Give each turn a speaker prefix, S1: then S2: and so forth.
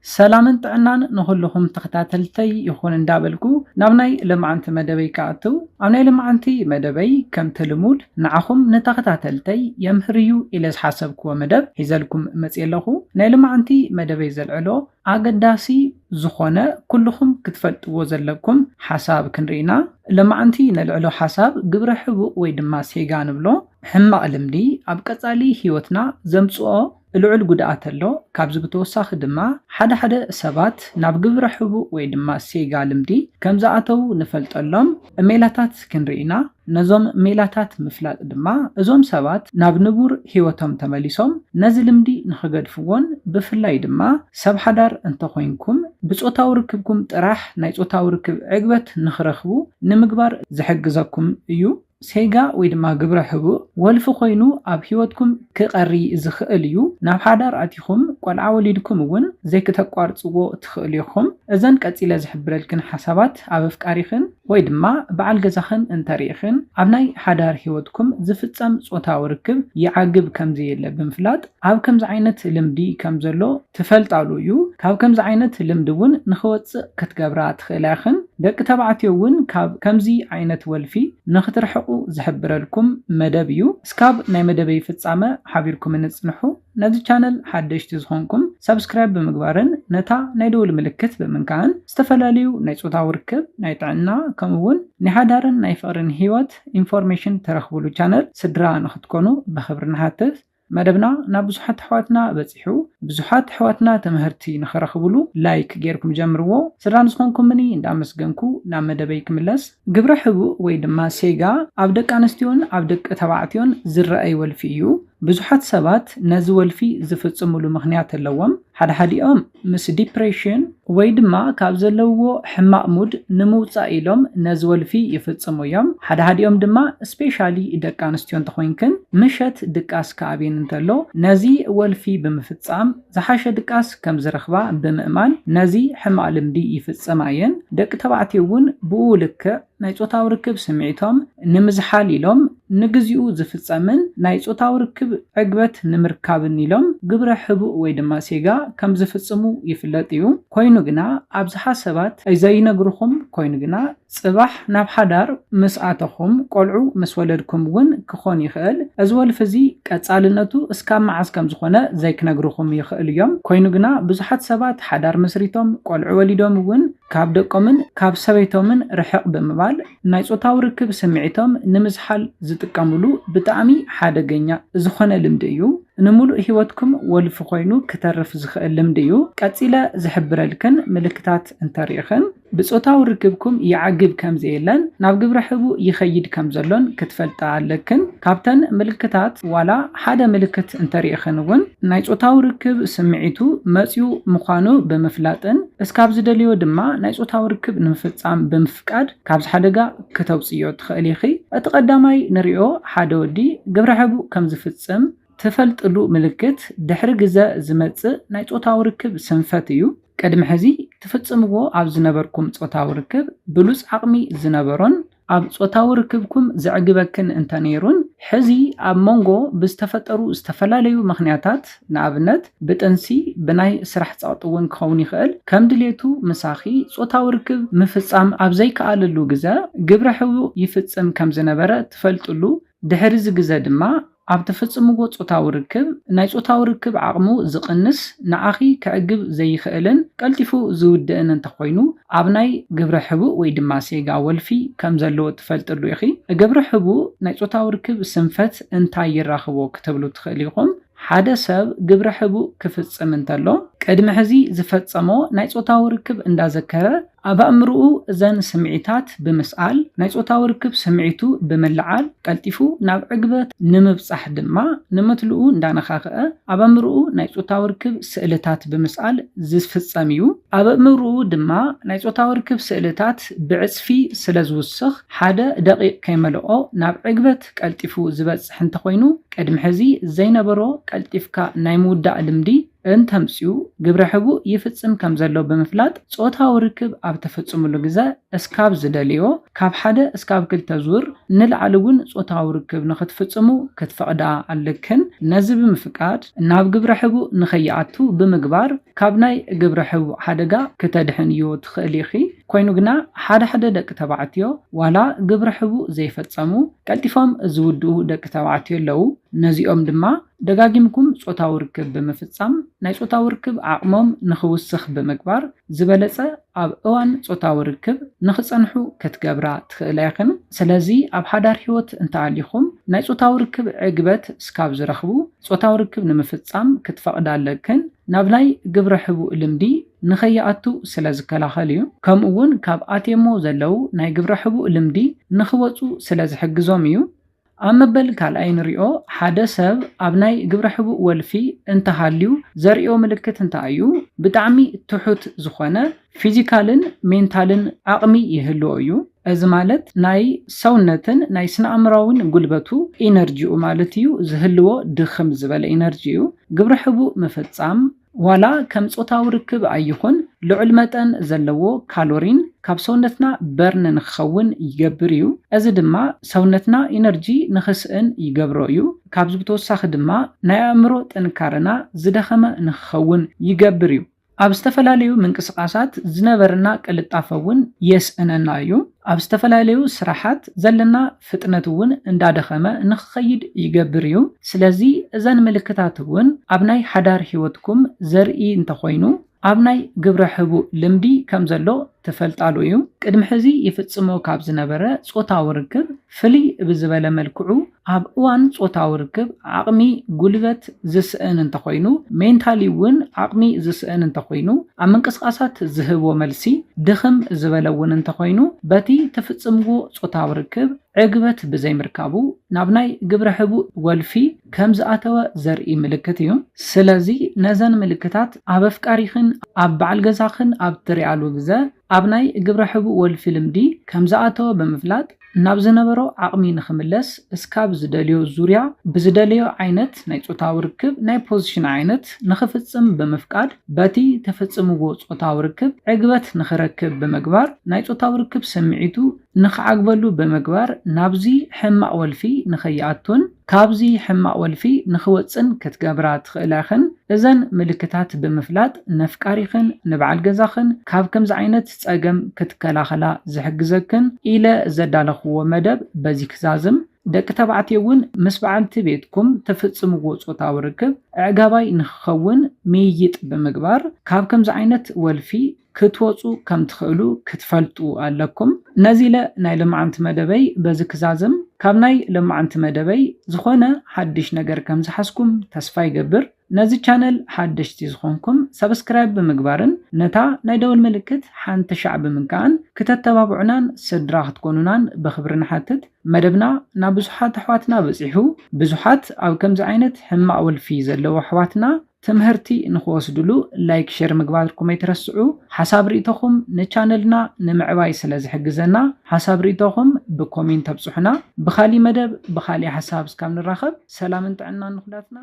S1: سلامن ጥዕናን ንኹልኹም ተኸታተልተይ ይኹን እንዳበልኩ ናብ ናይ ልምዓንቲ መደበይ ከኣትው ኣብ ናይ ልምዓንቲ መደበይ ከምቲ ልሙድ ንዓኹም ንተኸታተልተይ የምህርዩ ኢለ ዝሓሰብክዎ መደብ ሒዘልኩም መፅእ ኣለኹ። ናይ ልምዓንቲ መደበይ ዘልዕሎ ኣገዳሲ ዝኾነ ኩልኹም ክትፈልጥዎ ዘለኩም ሓሳብ ክንርኢና። ልምዓንቲ ነልዕሎ ሓሳብ ግብረ ሕቡእ ወይ ድማ ሴጋ ንብሎ ሕማቕ ልምዲ ኣብ ቀጻሊ ህይወትና ዘምጽኦ ልዑል ጉድኣት ኣሎ። ካብዚ ብተወሳኺ ድማ ሓደ ሰባት ናብ ግብረ ሕቡእ ወይ ድማ ሴጋ ልምዲ ከም ዝኣተው ንፈልጠሎም ሜላታት ክንርኢና። ነዞም ሜላታት ምፍላጥ ድማ እዞም ሰባት ናብ ንቡር ህይወቶም ተመሊሶም ነዚ ልምዲ ንኽገድፍዎን ብፍላይ ድማ ሰብ ሓዳር እንተኾይንኩም ብጾታዊ ርክብኩም ጥራሕ ናይ ጾታዊ ርክብ ዕግበት ንኽረኽቡ ንምግባር ዝሕግዘኩም እዩ። ሴጋ ወይ ድማ ግብረ ሕቡእ ወልፊ ኮይኑ ኣብ ህይወትኩም ክቐሪ ዝኽእል እዩ። ናብ ሓዳር ኣቲኹም ቆልዓ ወሊድኩም እውን ዘይክተቋርፅዎ ትኽእል ኢኹም። እዘን ቀፂለ ዝሕብረልክን ሓሳባት ኣብ ኣፍቃሪኽን ወይ ድማ በዓል ገዛኽን እንተሪኢኽን ኣብ ናይ ሓዳር ህይወትኩም ዝፍጸም ጾታዊ ርክብ ይዓግብ ከምዚ የለ ብምፍላጥ ኣብ ከምዚ ዓይነት ልምዲ ከም ዘሎ ትፈልጣሉ እዩ። ካብ ከምዚ ዓይነት ልምዲ እውን ንኽወፅእ ክትገብራ ትኽእላ ኢኽን። ደቂ ተባዕትዮ እውን ካብ ከምዚ ዓይነት ወልፊ ንኽትርሕቁ ዝሕብረልኩም መደብ እዩ። እስካብ ናይ መደበይ ፍጻመ ሓቢርኩም እንጽንሑ። ነዚ ቻነል ሓደሽቲ ዝኾንኩም ሰብስክራይብ ብምግባርን ነታ ናይ ደውል ምልክት ብምንካን ዝተፈላለዩ ናይ ጾታዊ ርክብ ናይ ጥዕና ከምኡውን ናይ ሓዳርን ናይ ፍቕርን ህይወት ኢንፎርሜሽን ተረኽብሉ ቻነል ስድራ ንኽትኮኑ ብኽብሪ ንሓትት። መደብና ናብ ብዙሓት ኣሕዋትና በፂሑ ብዙሓት ኣሕዋትና ትምህርቲ ንኽረኽብሉ ላይክ ጌርኩም ጀምርዎ። ስድራ ንዝኾንኩምኒ እንዳመስገንኩ ናብ መደበይ ክምለስ። ግብረ ሕቡእ ወይ ድማ ሴጋ ኣብ ደቂ ኣንስትዮን ኣብ ደቂ ተባዕትዮን ዝረአይ ወልፊ እዩ። ብዙሓት ሰባት ነዚ ወልፊ ዝፍጽምሉ ምኽንያት ኣለዎም። ሓደሓዲኦም ምስ ዲፕሬሽን ወይ ድማ ካብ ዘለውዎ ሕማቕ ሙድ ንምውፃእ ኢሎም ነዚ ወልፊ ይፍጽሙ እዮም። ሓደሓዲኦም ድማ ስፔሻሊ ደቂ ኣንስትዮ እንተኾይንክን ምሸት ድቃስ ከኣብን እንተሎ ነዚ ወልፊ ብምፍጻም ዝሓሸ ድቃስ ከም ዝረኽባ ብምእማን ነዚ ሕማቕ ልምዲ ይፍጽማ እየን። ደቂ ተባዕትዮ እውን ብኡ ልክዕ ናይ ጾታዊ ርክብ ስምዒቶም ንምዝሓል ኢሎም ንግዚኡ ዝፍጸምን ናይ ጾታዊ ርክብ ዕግበት ንምርካብን ኢሎም ግብረ ሕቡእ ወይ ድማ ሴጋ ከም ዝፍጽሙ ይፍለጥ እዩ። ኮይኑ ግና ኣብዝሓ ሰባት ዘይነግርኹም ኮይኑ ግና ጽባሕ ናብ ሓዳር ምስ ኣተኹም ቆልዑ ምስ ወለድኩም እውን ክኾን ይኽእል። እዚ ወልፊ እዚ ቀጻልነቱ እስካብ መዓዝ ከም ዝኾነ ዘይክነግርኹም ይኽእል እዮም። ኮይኑ ግና ብዙሓት ሰባት ሓዳር መስሪቶም ቆልዑ ወሊዶም እውን ካብ ደቆምን ካብ ሰበይቶምን ርሕቕ ብምባል ናይ ጾታዊ ርክብ ስምዒቶም ንምዝሓል ዝጥቀምሉ ብጣዕሚ ሓደገኛ ዝኾነ ልምዲ እዩ። ንሙሉእ ህይወትኩም ወልፊ ኮይኑ ክተርፍ ዝኽእል ልምዲ እዩ። ቀፂለ ዝሕብረልክን ምልክታት እንተሪኢኽን ብጾታዊ ርክብኩም ይዓግብ ከም ዘየለን ናብ ግብረ ሕቡእ ይኸይድ ከም ዘሎን ክትፈልጣ ኣለክን። ካብተን ምልክታት ዋላ ሓደ ምልክት እንተሪኢኽን እውን ናይ ጾታዊ ርክብ ስምዒቱ መፅኡ ምዃኑ ብምፍላጥን እስካብ ዝደልዮ ድማ ናይ ጾታዊ ርክብ ንምፍጻም ብምፍቃድ ካብዚ ሓደጋ ክተውፅዮ ትኽእል ኢኺ። እቲ ቀዳማይ ንሪኦ ሓደ ወዲ ግብረ ሕቡእ ከም ዝፍጽም ትፈልጥሉ ምልክት ድሕሪ ግዜ ዝመጽእ ናይ ጾታዊ ርክብ ስንፈት እዩ። ቅድሚ ሕዚ ትፍጽምዎ ኣብ ዝነበርኩም ጾታዊ ርክብ ብሉፅ ዓቕሚ ዝነበሮን ኣብ ጾታዊ ርክብኩም ዘዕግበክን እንተነይሩን ሕዚ ኣብ መንጎ ብዝተፈጠሩ ዝተፈላለዩ ምኽንያታት ንኣብነት ብጥንሲ ብናይ ስራሕ ጸቕጢ እውን ክኸውን ይኽእል ከም ድሌቱ ምሳኺ ጾታዊ ርክብ ምፍጻም ኣብ ዘይከኣለሉ ግዜ ግብረ ሕቡእ ይፍጽም ከም ዝነበረ ትፈልጥሉ። ድሕሪ ዚ ግዜ ድማ ኣብ ተፈጽምዎ ጾታዊ ርክብ ናይ ጾታዊ ርክብ ዓቕሙ ዝቕንስ ንኣኺ ክዕግብ ዘይኽእልን ቀልጢፉ ዝውድእን እንተኾይኑ ኣብ ናይ ግብረ ሕቡእ ወይ ድማ ሴጋ ወልፊ ከም ዘለዎ ትፈልጥሉ ኢኺ። ግብረ ሕቡእ ናይ ጾታዊ ርክብ ስንፈት እንታይ ይራኽቦ ክትብሉ ትኽእል ኢኹም። ሓደ ሰብ ግብረ ሕቡእ ክፍጽም እንተሎ ቅድሚ ሕዚ ዝፈጸሞ ናይ ጾታዊ ርክብ እንዳዘከረ ኣብ ኣእምርኡ እዘን ስምዒታት ብምስኣል ናይ ጾታዊ ርክብ ስምዒቱ ብምልዓል ቀልጢፉ ናብ ዕግበት ንምብጻሕ ድማ ንምትልኡ እንዳነኻኽአ ኣብ ኣእምርኡ ናይ ጾታዊ ርክብ ስእልታት ብምስኣል ዝፍጸም እዩ። ኣብ ኣእምርኡ ድማ ናይ ጾታዊ ርክብ ስእልታት ብዕጽፊ ስለ ዝውስኽ ሓደ ደቂቕ ከይመልኦ ናብ ዕግበት ቀልጢፉ ዝበጽሕ እንተኾይኑ ቅድሚ ሕዚ ዘይነበሮ ቀልጢፍካ ናይ ምውዳእ ልምዲ እንተምጽኡ ግብረ ሕቡእ ይፍጽም ከም ዘሎ ብምፍላጥ ጾታዊ ርክብ ኣብ ተፈጽሙሉ ግዜ እስካብ ዝደልዮ ካብ 1 እስካብ 2 ዙር ንላዕሊ እውን ጾታዊ ርክብ ንኽትፍጽሙ ክትፈቕዳ ኣለክን። ነዚ ብምፍቃድ ናብ ግብረ ሕቡእ ንኸይኣቱ ብምግባር ካብ ናይ ግብረ ሕቡእ ሓደጋ ክተድሕንዮ ትኽእል ኢኺ። ኮይኑ ግና ሓደ ደቂ ተባዕትዮ ዋላ ግብረ ሕቡእ ዘይፈጸሙ ቀልጢፎም ዝውድኡ ደቂ ተባዕትዮ ኣለዉ። ነዚኦም ድማ ደጋጊምኩም ጾታዊ ርክብ ብምፍጻም ናይ ጾታዊ ርክብ ዓቕሞም ንኽውስኽ ብምግባር ዝበለጸ ኣብ እዋን ጾታዊ ርክብ ንኽጸንሑ ክትገብራ ትኽእላ ኢኽን። ስለዚ ኣብ ሓዳር ህይወት እንተሃሊኹም ናይ ጾታዊ ርክብ ዕግበት እስካብ ዝረኽቡ ጾታዊ ርክብ ንምፍጻም ክትፈቕዳ ኣለክን። ናብ ናይ ግብረ ሕቡእ ልምዲ ንኸይኣቱ ስለ ዝከላኸል እዩ። ከምኡ እውን ካብ ኣትየሞ ዘለው ናይ ግብረ ሕቡእ ልምዲ ንኽወፁ ስለ ዝሕግዞም እዩ። ኣብ መበል ካልኣይ ንሪኦ ሓደ ሰብ ኣብ ናይ ግብረ ሕቡእ ወልፊ እንተሃልዩ ዘርእዮ ምልክት እንታይ እዩ? ብጣዕሚ ትሑት ዝኾነ ፊዚካልን ሜንታልን ዓቕሚ ይህልዎ እዩ። እዚ ማለት ናይ ሰውነትን ናይ ስነ ኣእምሮውን ጉልበቱ ኢነርጂኡ ማለት እዩ ዝህልዎ ድኽም ዝበለ ኢነርጂ እዩ። ግብረ ሕቡእ ምፍጻም ዋላ ከም ጾታዊ ርክብ ኣይኹን ልዑል መጠን ዘለዎ ካሎሪን ካብ ሰውነትና በርን ንክኸውን ይገብር እዩ። እዚ ድማ ሰውነትና ኢነርጂ ንኽስእን ይገብሮ እዩ። ካብዚ ብተወሳኺ ድማ ናይ ኣእምሮ ጥንካረና ዝደኸመ ንክኸውን ይገብር እዩ። ኣብ ዝተፈላለዩ ምንቅስቃሳት ዝነበረና ቅልጣፈ እውን የስእነና እዩ። ኣብ ዝተፈላለዩ ስራሓት ዘለና ፍጥነት እውን እንዳደኸመ ንክኸይድ ይገብር እዩ። ስለዚ እዘን ምልክታት እውን ኣብ ናይ ሓዳር ህይወትኩም ዘርኢ እንተኾይኑ ኣብ ናይ ግብረ ሕቡእ ልምዲ ከም ዘሎ ተፈልጣሉ እዩ። ቅድሚ ሕዚ ይፍጽሞ ካብ ዝነበረ ጾታዊ ርክብ ፍልይ ብዝበለ መልክዑ ኣብ እዋን ጾታዊ ርክብ ዓቕሚ ጉልበት ዝስእን እንተኾይኑ ሜንታሊ እውን ዓቕሚ ዝስእን እንተኾይኑ ኣብ ምንቅስቃሳት ዝህቦ መልሲ ድኽም ዝበለ እውን እንተኾይኑ በቲ ተፍጽምዎ ጾታዊ ርክብ ዕግበት ብዘይምርካቡ ናብ ናይ ግብረ ሕቡእ ወልፊ ከም ዝኣተወ ዘርኢ ምልክት እዩ። ስለዚ ነዘን ምልክታት ኣብ ኣፍቃሪኽን ኣብ በዓል ገዛኽን ኣብ ትሪኣሉ ግዜ ኣብ ናይ ግብረ ሕቡእ ወልፊ ልምዲ ከም ዝኣተወ ብምፍላጥ ናብ ዝነበሮ ዓቕሚ ንኽምለስ እስካብ ዝደልዮ ዙርያ ብዝደልዮ ዓይነት ናይ ጾታዊ ርክብ ናይ ፖዚሽን ዓይነት ንኽፍጽም ብምፍቃድ በቲ ተፈጽምዎ ጾታዊ ርክብ ዕግበት ንኽረክብ ብምግባር ናይ ጾታዊ ርክብ ስምዒቱ ንኽዓግበሉ ብምግባር ናብዚ ሕማቕ ወልፊ ንኸይኣቱን ካብዚ ሕማቕ ወልፊ ንኽወፅን ክትገብራ ትኽእላ ኢኽን። እዘን ምልክታት ብምፍላጥ ነፍቃሪኽን ንበዓል ገዛኽን ካብ ከምዚ ዓይነት ፀገም ክትከላኸላ ዝሕግዘክን ኢለ ዘዳለኽዎ መደብ በዚ ክዛዝም። ደቂ ተባዕትዮ እውን ምስ በዓልቲ ቤትኩም ተፈጽምዎ ጾታዊ ርክብ ዕጋባይ ንኽኸውን ምይይጥ ብምግባር ካብ ከምዚ ዓይነት ወልፊ ክትወፁ ከም ትኽእሉ ክትፈልጡ ኣለኩም። ነዚ ናይ ልምዓንቲ መደበይ በዚ ክዛዝም። ካብ ናይ ልምዓንቲ መደበይ ዝኾነ ሓድሽ ነገር ከም ዝሓስኩም ተስፋ ይገብር። ነዚ ቻነል ሓድሽቲ ዝኾንኩም ሰብስክራይብ ብምግባርን ነታ ናይ ደወል ምልክት ሓንቲ ሻዕ ብምንካእን ክተተባብዑናን ስድራ ክትኮኑናን ብኽብሪ ንሓትት። መደብና ናብ ብዙሓት ኣሕዋትና በፂሑ ብዙሓት ኣብ ከምዚ ዓይነት ሕማቕ ወልፊ ዘለዎ ኣሕዋትና ትምህርቲ ንኽወስድሉ ላይክ ሼር ምግባርኩም ኣይትረስዑ። ሓሳብ ርእቶኹም ንቻነልና ንምዕባይ ስለ ዝሕግዘና ሓሳብ ርእቶኹም ብኮሜንት ተብፅሑና። ብኻሊ መደብ ብኻሊ ሓሳብ እስካብ ንራኸብ ሰላምን ጥዕናን ንኹላትና።